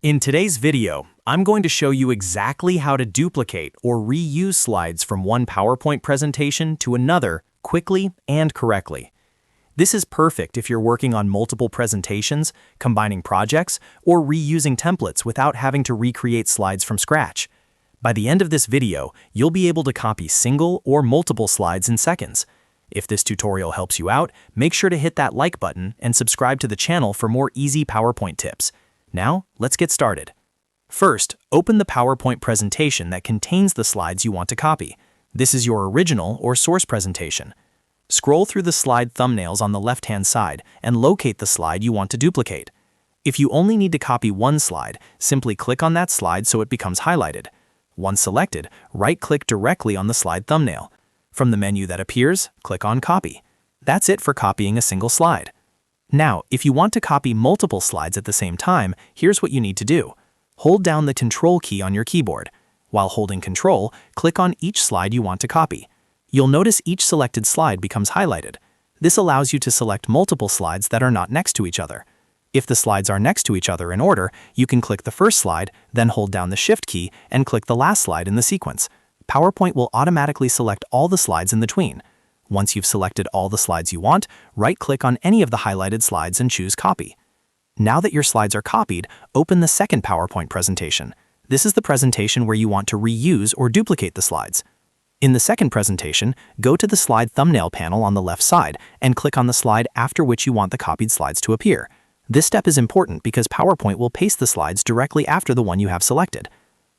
In today's video, I'm going to show you exactly how to duplicate or reuse slides from one PowerPoint presentation to another quickly and correctly. This is perfect if you're working on multiple presentations, combining projects, or reusing templates without having to recreate slides from scratch. By the end of this video, you'll be able to copy single or multiple slides in seconds. If this tutorial helps you out, make sure to hit that like button and subscribe to the channel for more easy PowerPoint tips. Now, let's get started. First, open the PowerPoint presentation that contains the slides you want to copy. This is your original or source presentation. Scroll through the slide thumbnails on the left-hand side and locate the slide you want to duplicate. If you only need to copy one slide, simply click on that slide so it becomes highlighted. Once selected, right-click directly on the slide thumbnail. From the menu that appears, click on Copy. That's it for copying a single slide. Now, if you want to copy multiple slides at the same time, here's what you need to do. Hold down the Ctrl key on your keyboard. While holding Ctrl, click on each slide you want to copy. You'll notice each selected slide becomes highlighted. This allows you to select multiple slides that are not next to each other. If the slides are next to each other in order, you can click the first slide, then hold down the Shift key and click the last slide in the sequence. PowerPoint will automatically select all the slides in between. Once you've selected all the slides you want, right-click on any of the highlighted slides and choose Copy. Now that your slides are copied, open the second PowerPoint presentation. This is the presentation where you want to reuse or duplicate the slides. In the second presentation, go to the slide thumbnail panel on the left side and click on the slide after which you want the copied slides to appear. This step is important because PowerPoint will paste the slides directly after the one you have selected.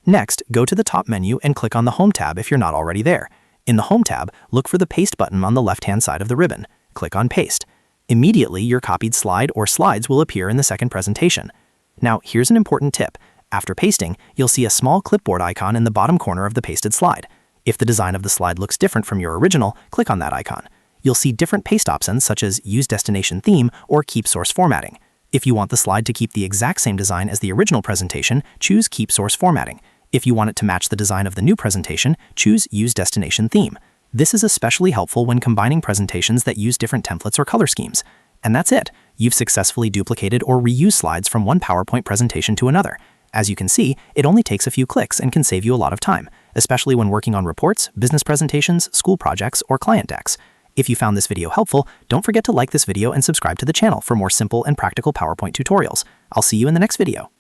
Next, go to the top menu and click on the Home tab if you're not already there. In the Home tab, look for the Paste button on the left-hand side of the ribbon. Click on Paste. Immediately, your copied slide or slides will appear in the second presentation. Now, here's an important tip. After pasting, you'll see a small clipboard icon in the bottom corner of the pasted slide. If the design of the slide looks different from your original, click on that icon. You'll see different paste options such as Use Destination Theme or Keep Source Formatting. If you want the slide to keep the exact same design as the original presentation, choose Keep Source Formatting. If you want it to match the design of the new presentation, choose Use Destination Theme. This is especially helpful when combining presentations that use different templates or color schemes. And that's it. You've successfully duplicated or reused slides from one PowerPoint presentation to another. As you can see, it only takes a few clicks and can save you a lot of time, especially when working on reports, business presentations, school projects, or client decks. If you found this video helpful, don't forget to like this video and subscribe to the channel for more simple and practical PowerPoint tutorials. I'll see you in the next video.